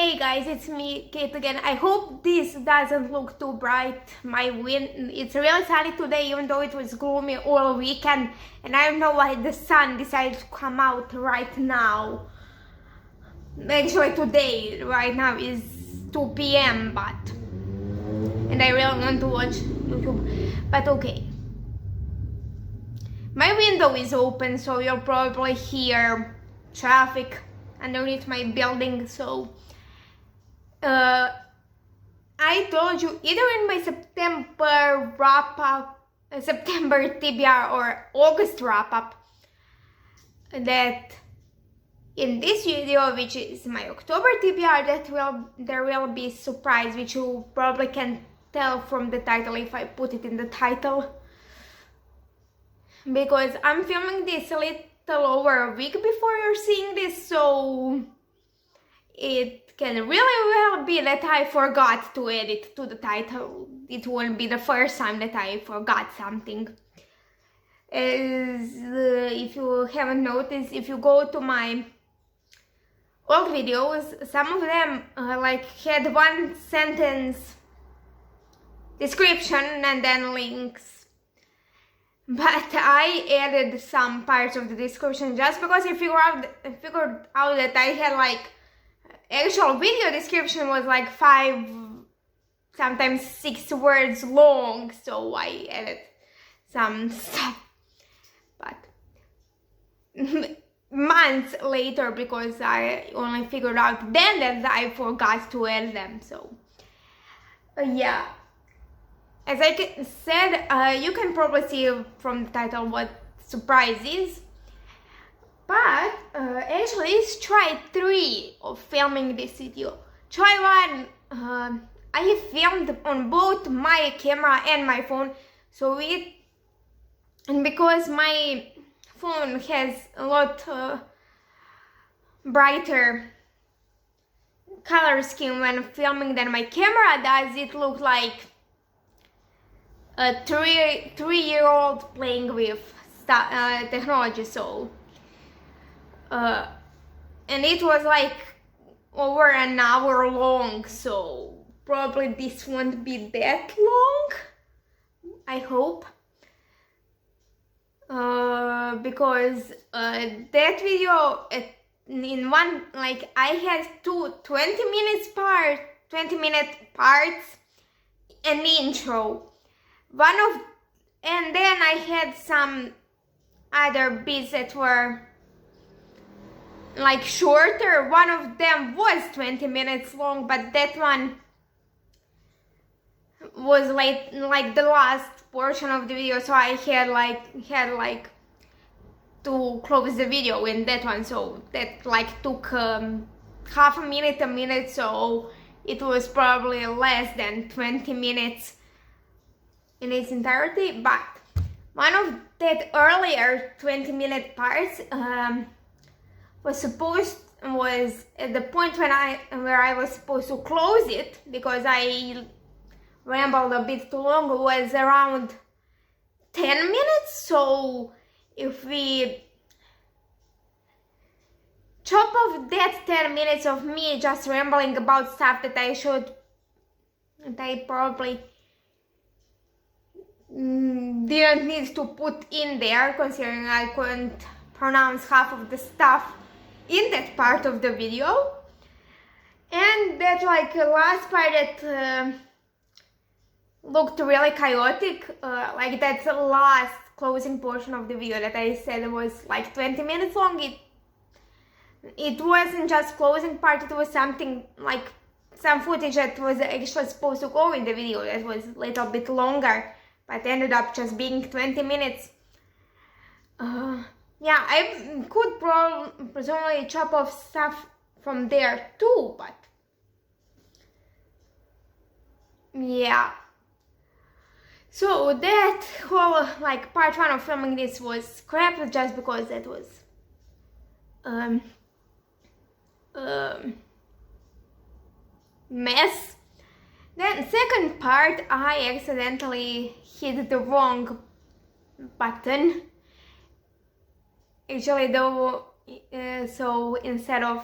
Hey guys, it's me, Kate again. I hope this doesn't look too bright. My wind, it's really sunny today, even though it was gloomy all weekend. And I don't know why the sun decided to come out right now. Actually today, right now is 2 p.m. And I really want to watch YouTube, but okay. My window is open, so you'll probably hear traffic underneath my building, so I told you either in my September wrap-up, September TBR or August wrap-up, that in this video, which is my October TBR, there will be a surprise, which you probably can tell from the title if I put it in the title, because I'm filming this a little over a week before you're seeing this, so it can really well be that I forgot to add it to the title. It won't be the first time that I forgot something. If you haven't noticed, if you go to my old videos, some of them like had one sentence description and then links. But I added some parts of the description just because I figured out that I had like actual video description was like 5, sometimes 6 words long, so I added some stuff. But months later, because I only figured out then that I forgot to add them, so yeah. As I said, you can probably see from the title what surprise is. But actually it's try 3 of filming this video. Try 1, I filmed on both my camera and my phone, so and because my phone has a lot brighter color scheme when filming than my camera does, it looked like a 3-year-old playing with technology, so and it was like over an hour long, so probably this won't be that long, I hope, because that video in one, like I had 20-minute parts, an intro, and then I had some other bits that were like shorter. One of them was 20 minutes long, but that one was like the last portion of the video, so I had like to close the video in that one, so that like took half a minute, so it was probably less than 20 minutes in its entirety. But one of that earlier 20-minute parts was at the point where I was supposed to close it, because I rambled a bit too long, was around 10 minutes, so if we chop off that 10 minutes of me just rambling about stuff that I probably didn't need to put in there, considering I couldn't pronounce half of the stuff in that part of the video, and that like last part that looked really chaotic, like that last closing portion of the video that I said was like 20 minutes long, it wasn't just closing part, it was something like some footage that was actually supposed to go in the video that was a little bit longer, but ended up just being 20 minutes. Yeah, I could presumably chop off stuff from there too, but yeah. So that whole like part 1 of filming this was scrapped just because that was mess. Then second part, I accidentally hit the wrong button. Actually, though, so instead of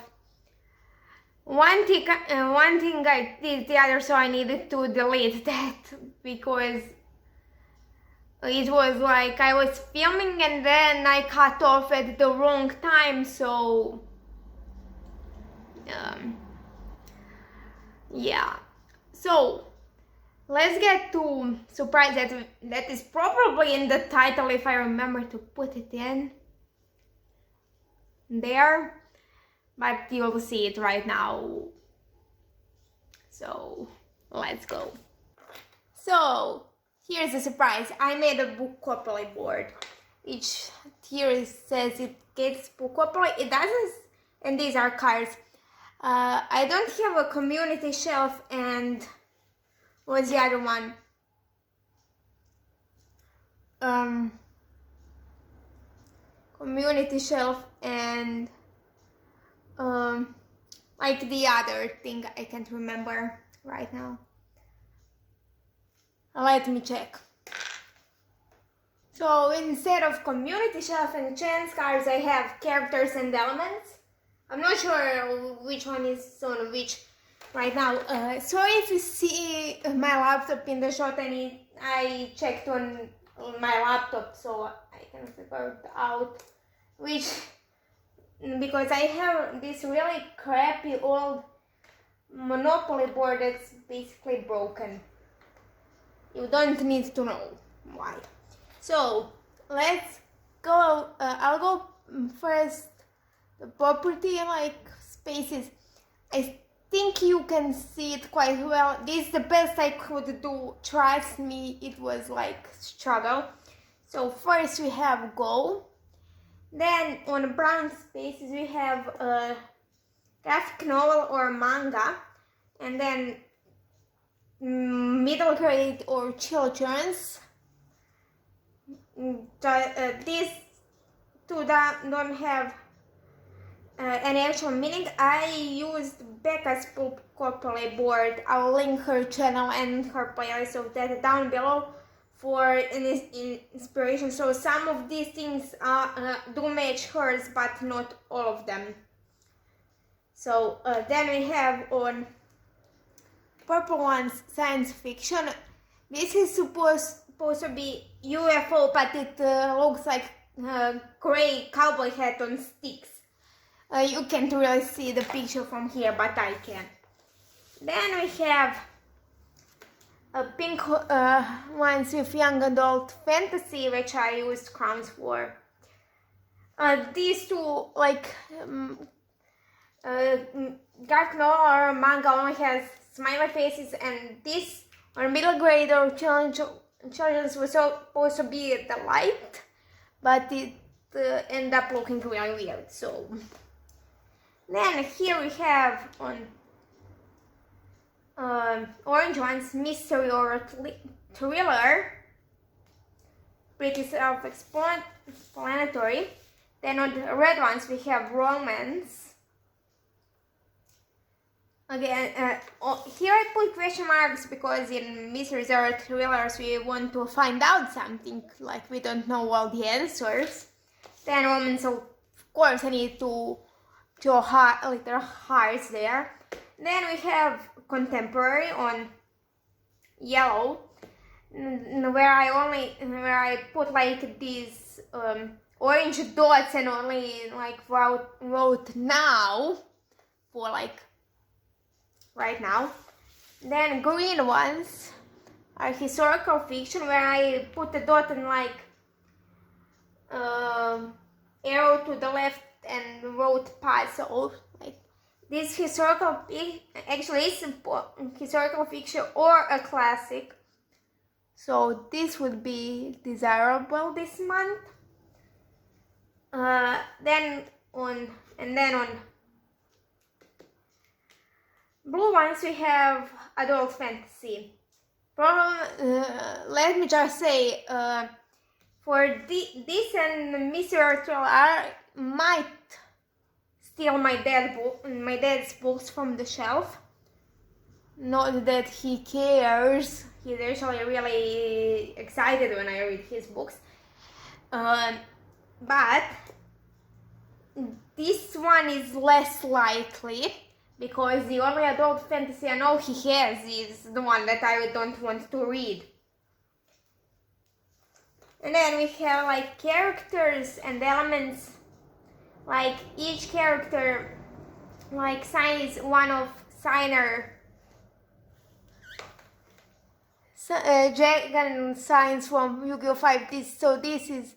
one thing I did the other, so I needed to delete that because it was like I was filming and then I cut off at the wrong time, so yeah. So let's get to surprise that is probably in the title if I remember to put it in there, but you'll see it right now. So let's go. So here's a surprise. I made a Bookopoly board, which here says it gets Bookopoly. It doesn't, and these are cards. I don't have a community shelf, and what's the other one? Community shelf and like the other thing I can't remember right now. Let me check. So instead of community shelf and chance cards, I have characters and elements. I'm not sure which one is on which right now. Sorry if you see my laptop in the shot, and I checked on my laptop so I can figure it out which, because I have this really crappy old Monopoly board that's basically broken. You don't need to know why. So let's go. I'll go first. The property, like spaces. I think you can see it quite well. This is the best I could do. Trust me, it was like struggle. So first we have go. Then on brown spaces we have a graphic novel or manga, and then middle grade or children's. These two don't have any actual meaning. I used Becca's Bookopoly board. I'll link her channel and her playlist of that down below for inspiration. So some of these things do match hers, but not all of them. So then we have on purple ones science fiction. This is supposed to be UFO, but it looks like a gray cowboy hat on sticks. You can't really see the picture from here, but I can. Then we have a pink ones with young adult fantasy, which I used crowns for. These two, like dark novel or manga, only has smiley faces, and this or middle grade or children's was supposed to be the light, but it ended up looking really weird. So then here we have on orange ones mystery or thriller, pretty self-explanatory. Then on the red ones we have romance. Again, here I put question marks because in mysteries or thrillers we want to find out something, like we don't know all the answers. Then romance, of course I need to draw little hearts there. Then we have contemporary on yellow, where I put like these orange dots and only like wrote now for like right now. Then green ones are historical fiction, where I put a dot and like arrow to the left and wrote puzzle. Like this historical actually is historical fiction or a classic, so this would be desirable this month. Then on blue ones we have Adolt Fantasy. Let me just say, for this and Mr. Troll, I might steal my dad's books from the shelf. Not that he cares. He's actually really excited when I read his books. But this one is less likely, because the only adult fantasy I know he has is the one that I don't want to read. And then we have like characters and elements, like each character like signs one of signer dragon signs from Yu-Gi-Oh! 5. This is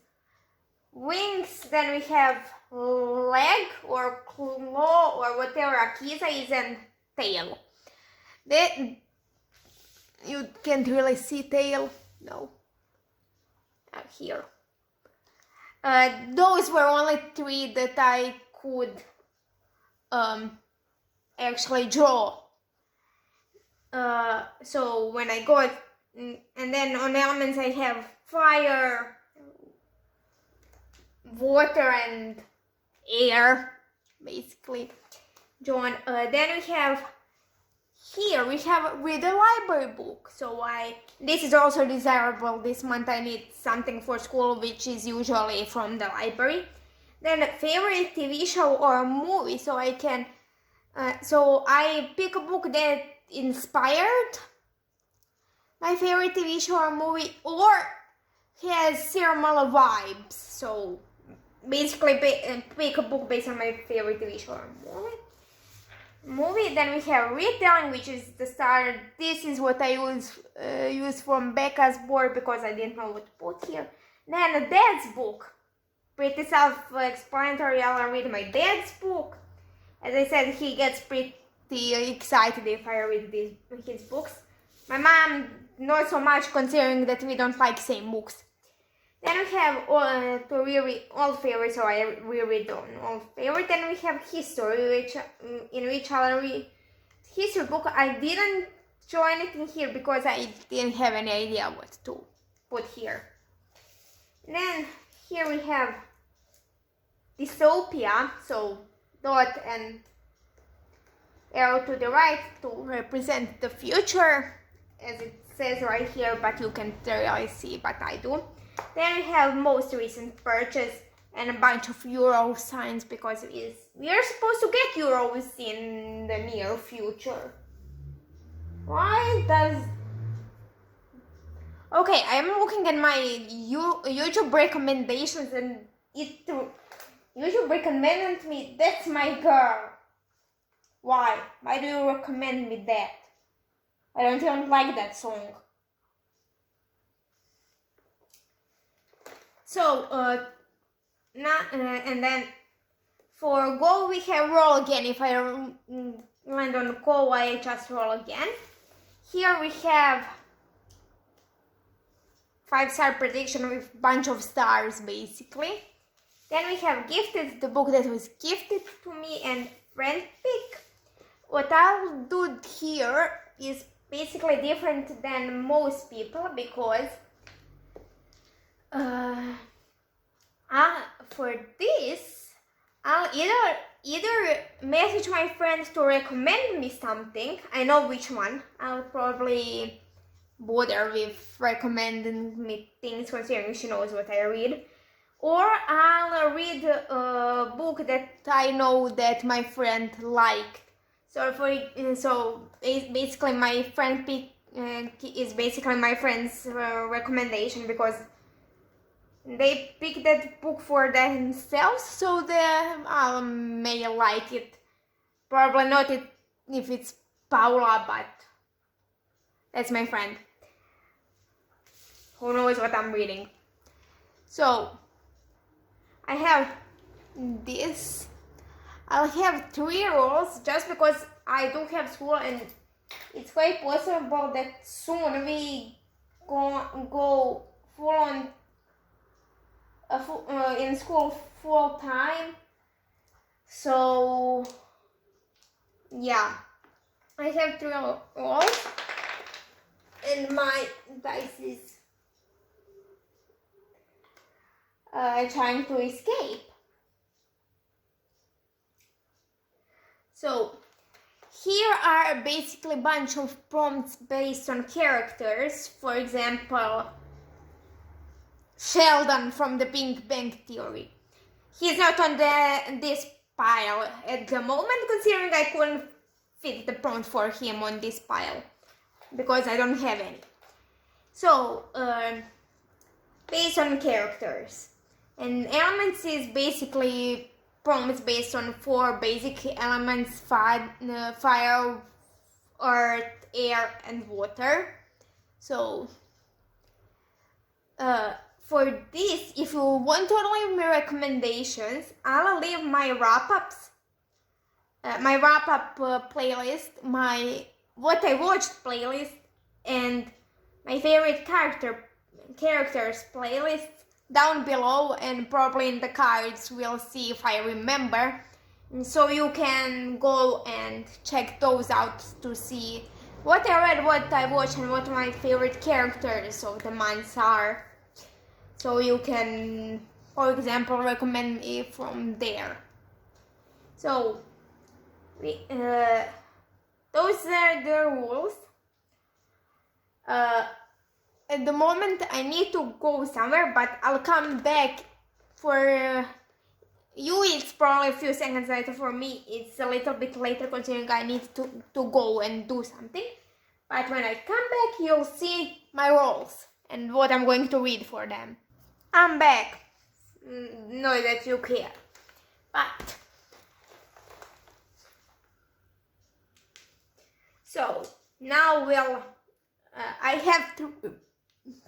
wings, then we have leg or claw or whatever Akiza is, and tail. Then you can't really see tail, no. Here. Those were only 3 that I could actually draw. So when I got, and then on elements I have fire, water and air, basically drawn. Then we have here we have read a library book. So this is also desirable. This month I need something for school, which is usually from the library. Then a favorite TV show or movie. So I can, so I pick a book that inspired my favorite TV show or movie, or has similar vibes. So basically pick a book based on my favorite TV show or movie. Then we have retelling, which is the starter. This is what I use from Becca's board because I didn't know what to put here. Then a dad's book, pretty self-explanatory. I'll read my dad's book. As I said, he gets pretty excited if I read his books. My mom, not so much, considering that we don't like same books. Then we have to reread old favorites, so I reread on old favorite. Then we have history, in which I'll read history book. I didn't draw anything here because I didn't have any idea what to put here. And then here we have dystopia, so dot and arrow to the right to represent the future, as it says right here, but you can't really see, but I do. Then we have most recent purchase and a bunch of euro signs because we are supposed to get euros in the near future. Why does... Okay, I'm looking at my YouTube recommendations and YouTube recommended me That's My Girl. Why? Why do you recommend me that? I don't even like that song. So, and then for go we have roll again. If I land on the call, I just roll again. Here we have 5-star prediction with bunch of stars basically. Then we have gifted, the book that was gifted to me, and friend pick. What I'll do here is basically different than most people because for this, I'll either message my friends to recommend me something. I know which one. I'll probably bother with recommending me things considering she knows what I read. Or I'll read a book that I know that my friend liked. So basically my friend pick is basically my friend's recommendation because they pick that book for themselves, so I may like it. Probably not if it's Paula, but that's my friend. Who knows what I'm reading. So I have this. I'll have 3 rolls just because I do have school and it's quite possible that soon we go full on in school full time. So yeah, I have 3 rolls and my dice is trying to escape. So here are basically a bunch of prompts based on characters. For example, Sheldon from the Big Bang Theory. He's not on this pile at the moment, considering I couldn't fit the prompt for him on this pile because I don't have any. So, based on characters. And elements is basically prompts based on 4 basic elements: fire, earth, air, and water. So, for this, if you want to leave me recommendations, I'll leave my wrap-ups, my wrap-up playlist, my what I watched playlist, and my favorite characters playlist down below, and probably in the cards we'll see if I remember. And so you can go and check those out to see what I read, what I watched, and what my favorite characters of the months are. So you can, for example, recommend me from there. So those are the rules. At the moment I need to go somewhere, but I'll come back. For you it's probably a few seconds later. For me it's a little bit later, considering I need to go and do something. But when I come back, you'll see my roles and what I'm going to read for them. I'm back. Know that you care. But so now I have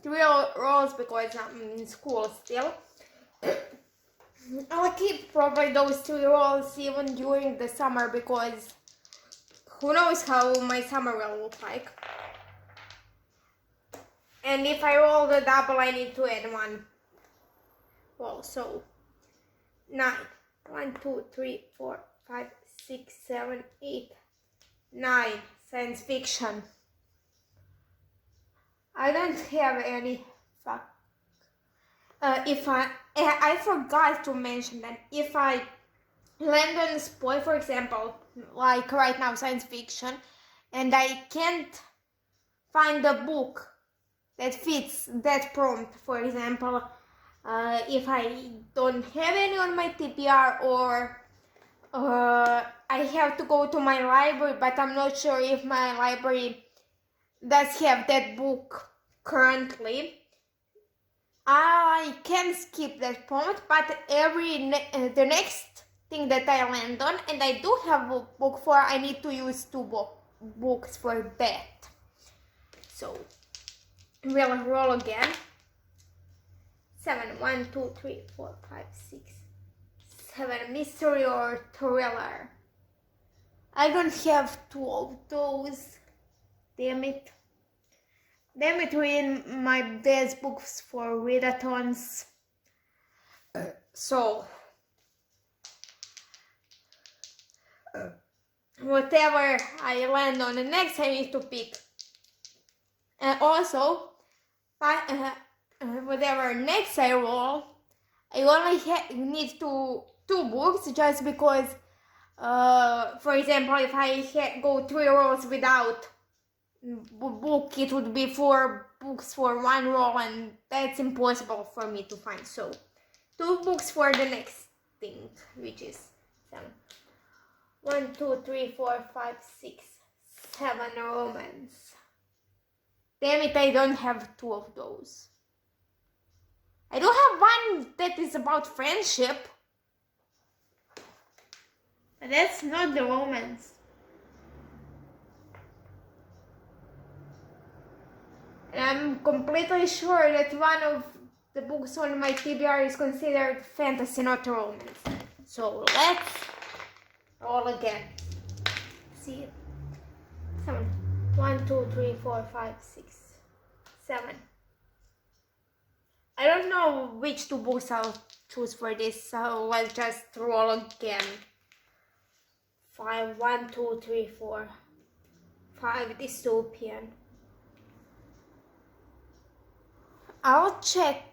3 roles because I'm in school still. I'll keep probably those 3 roles even during the summer, because who knows how my summer will look like. And if I roll the double, I need to add 1 roll. So 9. 1, 2, 3, 4, 5, 6, 7, 8, 9. Science fiction. I don't have any. If I forgot to mention that if I land on a spoil, for example, like right now, science fiction, and I can't find a book that fits that prompt, for example, if I don't have any on my TBR, or I have to go to my library, but I'm not sure if my library does have that book currently, I can skip that prompt. But the next thing that I land on, and I do have a book for, I need to use 2 books for that. So we'll roll again. 7. 1, 2, 3, 4, 5, 6, 7. Mystery or thriller. I don't have 2 of those. Damn it. Reading my best books for readathons. So whatever I land on the next, I need to pick. Also, whatever next I roll, I only need 2 books, just because, for example, if I go 3 rolls without book, it would be 4 books for 1 roll, and that's impossible for me to find. So 2 books for the next thing, which is 7. 1, 2, 3, 4, 5, 6, 7 romance. Damn it, I don't have 2 of those. I do have 1 that is about friendship, but that's not the romance. And I'm completely sure that 1 of the books on my TBR is considered fantasy, not romance. So let's roll again. See, 7. 1, 2, 3, 4, 5, 6, 7. I don't know which 2 books I'll choose for this, so let's just roll again. 5. 1, 2, 3, 4, 5. Dystopian. I'll check.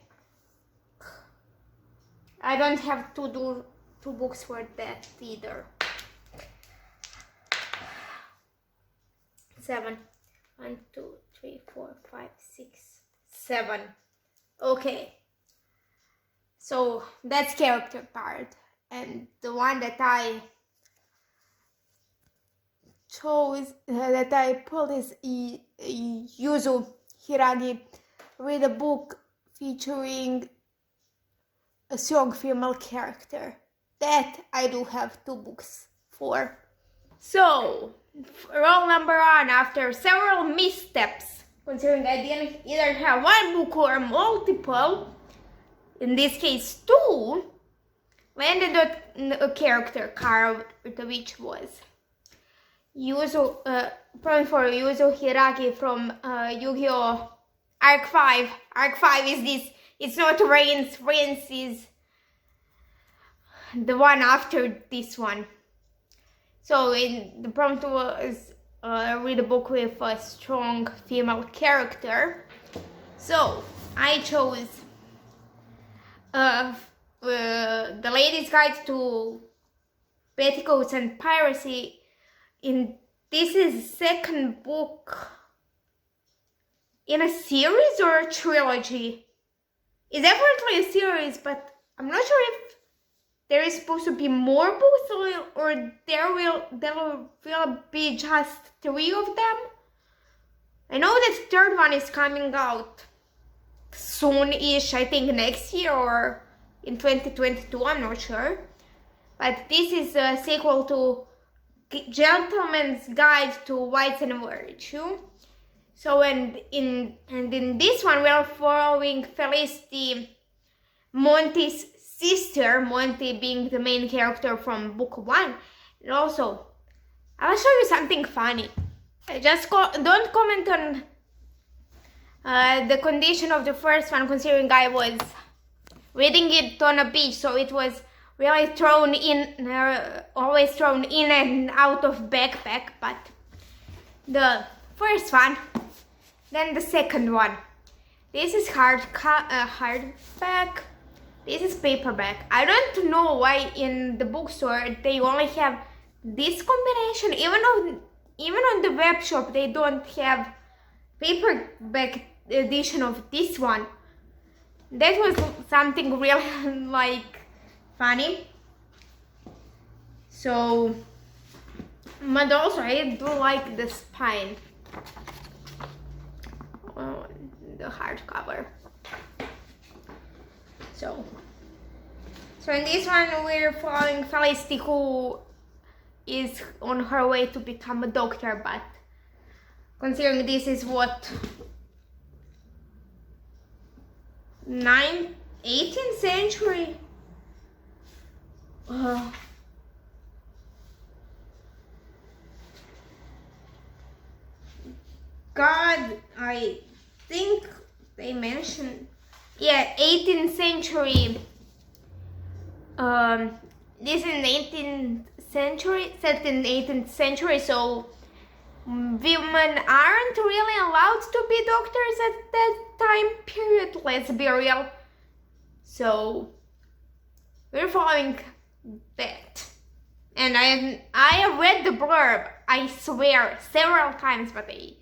I don't have to do 2 books for that either. 7. 1, 2, 3, 4, 5, 6, 7. Okay. So that's character part. And the one that I chose that I pulled is Yuzu Hiiragi, read a book featuring a strong female character. That I do have 2 books for. So, roll number 1, after several missteps, considering I didn't either have 1 book or multiple, in this case 2, landed a character card, which was Yuzu, probably for Yuzu Hiiragi from Yu-Gi-Oh! Arc 5. Arc 5 is this, it's not Reigns. Reigns is the one after this one. So the prompt was read a book with a strong female character. So I chose The Lady's Guide to Petticoats and Piracy. This is second book in a series or a trilogy. It's definitely a series, but I'm not sure if there is supposed to be more books or there will be just 3 of them. I know that the third one is coming out soon-ish, I think next year or in 2022, I'm not sure. But this is a sequel to Gentleman's Guide to Vice and Virtue. So and in this one we are following Felicity, Monty's sister, Monty being the main character from book 1. And also, I'll show you something funny. Just don't comment on the condition of the first one, considering I was reading it on a beach, so it was really thrown in, always thrown in and out of backpack. But the first one, then the second one. This is hardback. This is paperback. I don't know why in the bookstore they only have this combination. Even on the web shop they don't have paperback edition of this one. That was something really like funny. So, but also I do like the spine. The hardcover. So in this one we're following Felicity, who is on her way to become a doctor, but considering this is what 18th century. God, I think they mentioned, yeah, 18th century. This is 18th century, set in 18th century, so women aren't really allowed to be doctors at that time period, let's be real. So we're following that. And I have read the blurb, I swear, several times, but I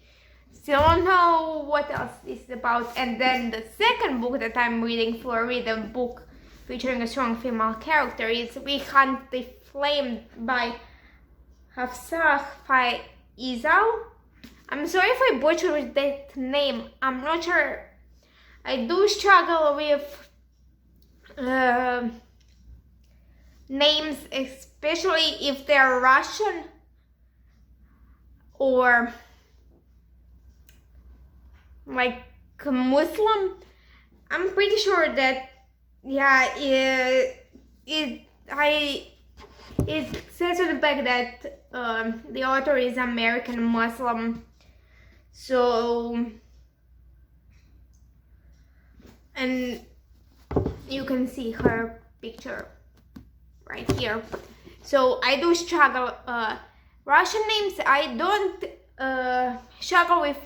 still don't know what else this is about. And then the second book that I'm reading for read a book featuring a strong female character is We Hunt the Flame by Hafsah Faizal. I'm sorry if I butchered that name, I'm not sure. I do struggle with names, especially if they're Russian or like Muslim. I'm pretty sure that, yeah, it says on the back that the author is American Muslim. So, and you can see her picture right here. So I do struggle. Russian names, I don't struggle with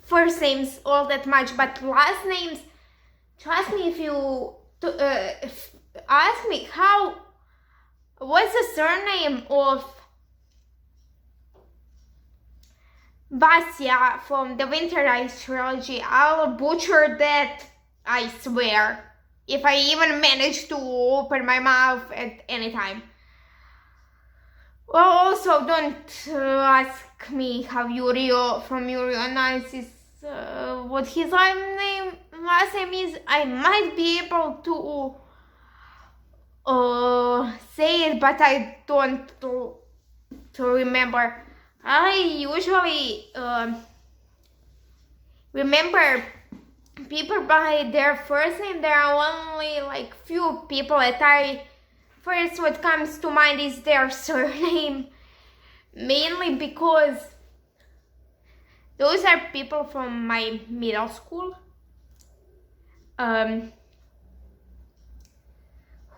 first names all that much, but last names, trust me, if you ask me what's the surname of Vasya from the Winter Ice trilogy, I'll butcher that, I swear, if I even manage to open my mouth at any time. Well, also don't ask me how Yurio from Yurio Analysis what his last name is. I might be able to say it, but I don't to remember. I usually remember people by their first name. There are only like few people that I first what comes to mind is their surname, mainly because those are people from my middle school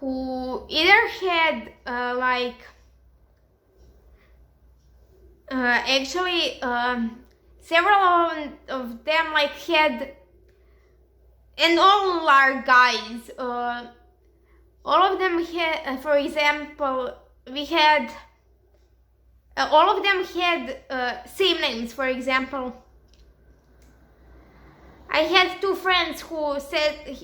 who either had actually several of them like had, and all are guys, all of them had, for example, we had all of them had same names. For example, I had two friends who said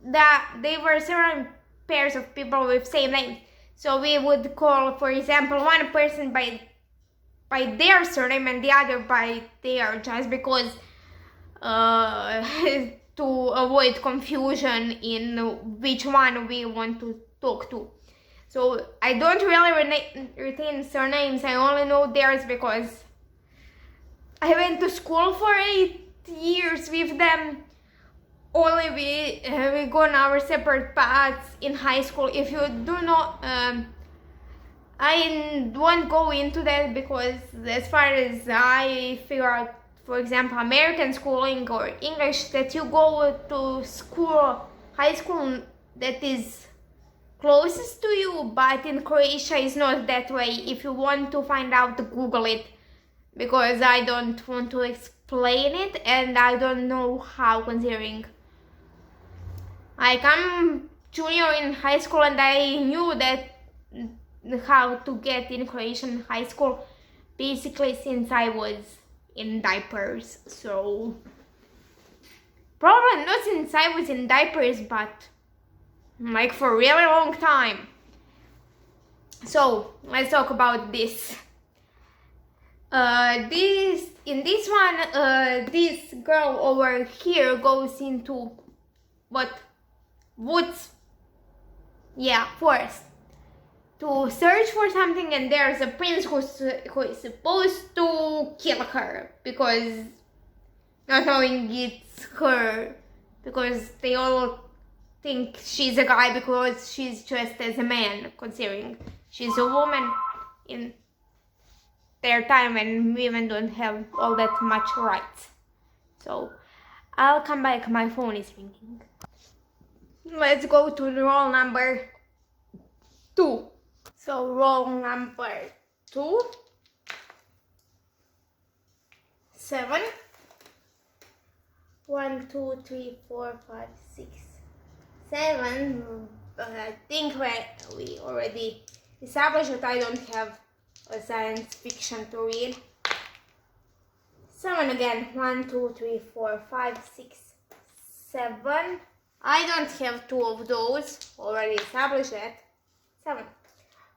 that they were several pairs of people with same names. So we would call, for example, one person by their surname and the other by their, just because to avoid confusion in which one we want to talk to. So I don't really retain surnames. I only know theirs because I went to school for 8 years with them. Only we go on our separate paths in high school. If you do not, I won't go into that because as far as I figure out, for example, American schooling or English, that you go to school, high school that is closest to you, but in Croatia is not that way. If you want to find out, Google it, because I don't want to explain it and I don't know how, considering I'm junior in high school and I knew that how to get in Croatian high school basically since I was in diapers. So probably not since I was in diapers, but like for a really long time. So let's talk about this. In this one, this girl over here goes into woods, forest, to search for something, and there's a prince who is supposed to kill her, because not knowing it's her, because they all think she's a guy because she's dressed as a man, considering she's a woman in their time and women don't have all that much rights. So I'll come back, my phone is ringing. Let's go to roll number 2. So roll number 2, 7, 1, 2, 3, 4, 5, 6, 7. I think we already established that I don't have a science fiction to read. 7 again. 1, 2, 3, 4, 5, 6, 7. I don't have 2 of those. Already established that. 7.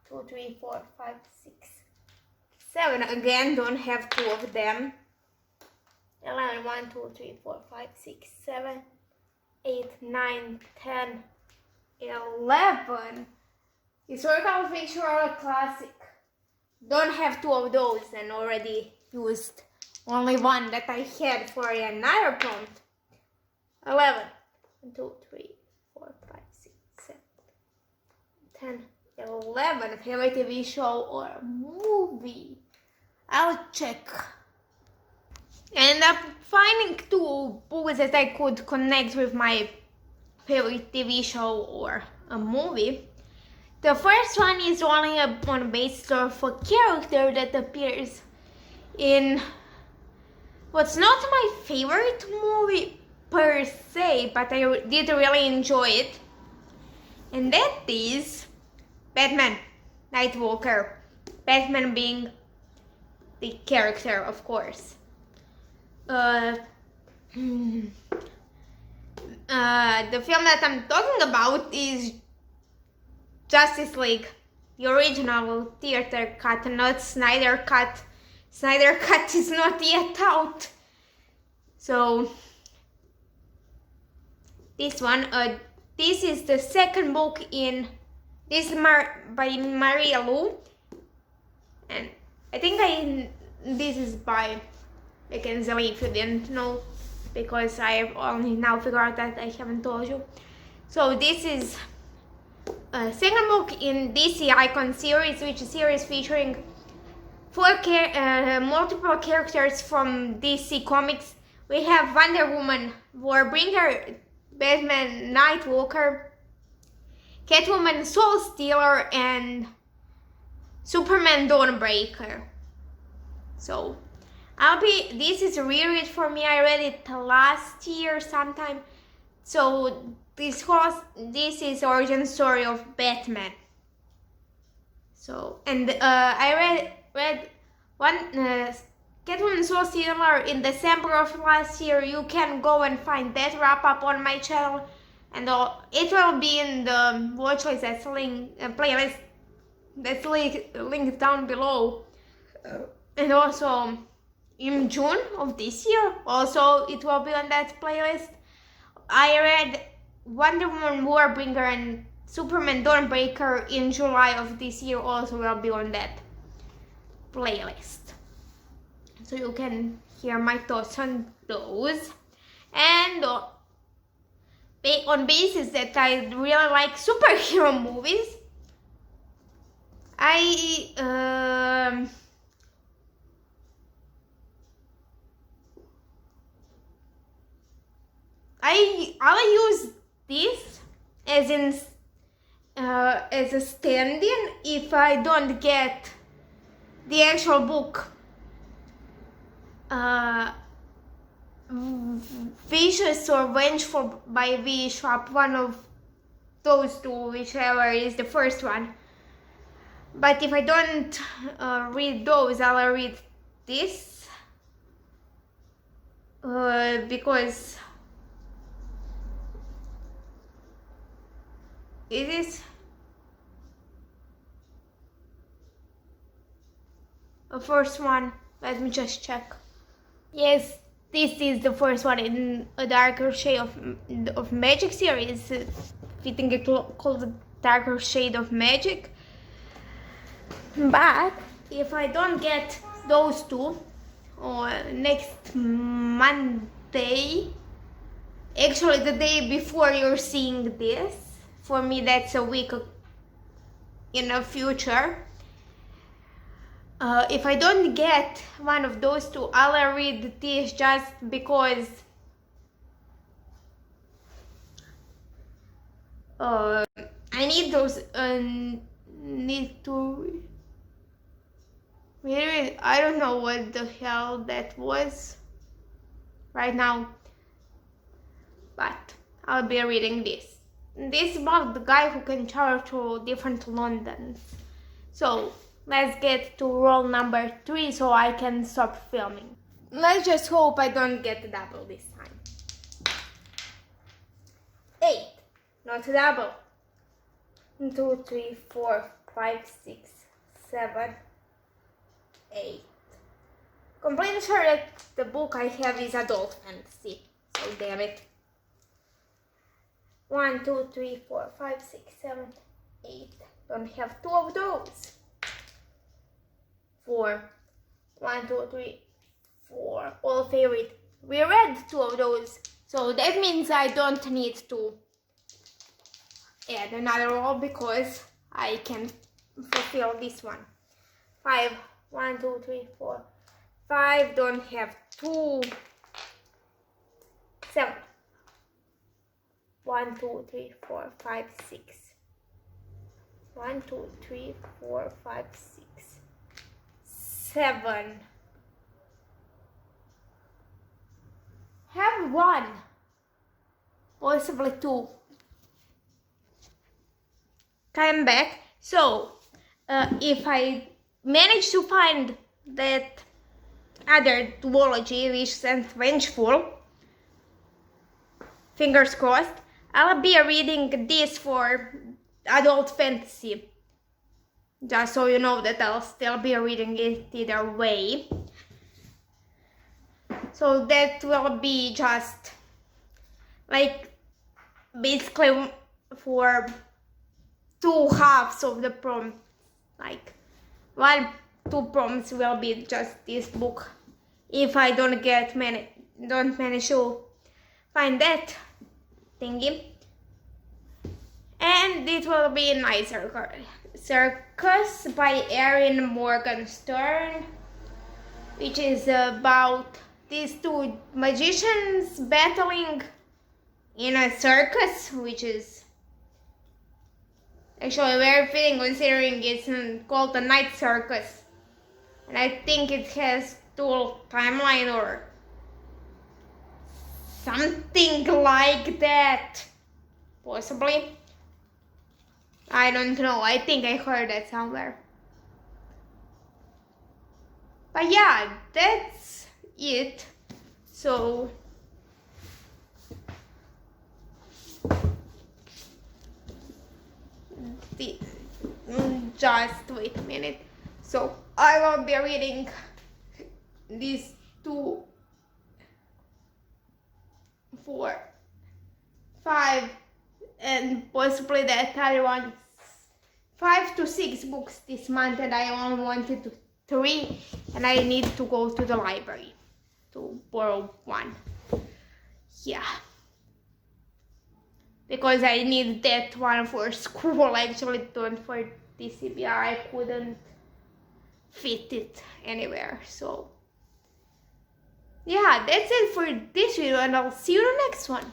2, 3, 4, 5, 6, 7. Again, don't have 2 of them. 11. 1, 2, 3, 4, 5, 6, 7, 8, 9, 10, 11. Historical fiction or classic. Don't have 2 of those and already used only one that I had for another prompt. 11. 1, 2, 3, 4, 5, 6, 7, 10, 11. Favorite TV show or movie? I'll check. End up finding 2 books that I could connect with my favorite TV show or a movie. The first one is only on basis of a character that appears in what's not my favorite movie per se, but I did really enjoy it, and that is Batman, Nightwalker. Batman being the character, of course. The film that I'm talking about is Justice League the original theater cut, not Snyder cut. Snyder cut is not yet out. So this one, this is the second book in, this is by Maria Lu, and I think this is by Mackenzi Lee, if you didn't know, because I have only now figured out that I haven't told you. So this is a second book in DC Icon series, which is a series featuring multiple characters from DC Comics. We have Wonder Woman, Warbringer, Batman, Nightwalker, Catwoman, Soul Stealer, and Superman Dawnbreaker. So this is a reread for me. I read it last year sometime. So this is origin story of Batman. So, and I read one Catwoman Soul Stealer in December of last year. You can go and find that wrap up on my channel, and it will be in the watchlist that's playlist that's linked down below. And also in June of this year, also it will be on that playlist. I read Wonder Woman, Warbringer, and Superman Dawnbreaker in July of this year, also will be on that playlist. So you can hear my thoughts on those. And on basis that I really like superhero movies, I'll use this as a stand-in if I don't get the actual book Vicious or Vengeful by V. Schwab, one of those two, whichever is the first one. But if I don't read those, I'll read this because it is the first one. Let me just check. Yes, this is the first one in a darker shade of magic series. Fitting it called the darker shade of magic. But if I don't get those two, or next Monday, actually the day before you're seeing this, for me that's a week in the future. If I don't get one of those two, I'll read this just because I need those. Need to really, I don't know what the hell that was right now, but I'll be reading this. This is about the guy who can travel to different Londons. So let's get to roll number 3 so I can stop filming. Let's just hope I don't get the double this time. 8, not a double. 1, 2, 3, 4, 5, 6, 7, 8. Completely sure that the book I have is Adolt Fantacy, so damn it. 1, 2, 3, 4, 5, 6, 7, 8. Don't have 2 of those. 4. 1, 2, 3, 4. All favorite. We read 2 of those, so that means I don't need to add another roll because I can fulfill this one. 5. 1, 2, 3, 4, 5. Don't have 2. 7. 1, 2, 3, 4, 5, 6. 1, 2, 3, 4, 5, 6. 7. Have 1. Possibly 2. Come back. So, if I manage to find that other duology, Vicious and Vengeful, fingers crossed, I'll be reading this for Adolt Fantacy. just so you know that I'll still be reading it either way. So that will be just like basically for 2 halves of the prompt. Like 2 prompts will be just this book if I don't manage to find that thingy. And it will be Night Circus by Erin Morgenstern, which is about these 2 magicians battling in a circus, which is actually very fitting considering it's called the Night Circus. And I think it has dual timeline or something like that. Possibly. I don't know. I think I heard that somewhere. But yeah, that's it. So just wait a minute. So I will be reading these 2, 4, 5, and possibly that I want 5 to 6 books this month, and I only wanted 3, and I need to go to the library to borrow 1. Yeah. Because I need that one for school. Actually, don't for TCBR. I couldn't fit it anywhere. So, yeah, that's it for this video, and I'll see you in the next one.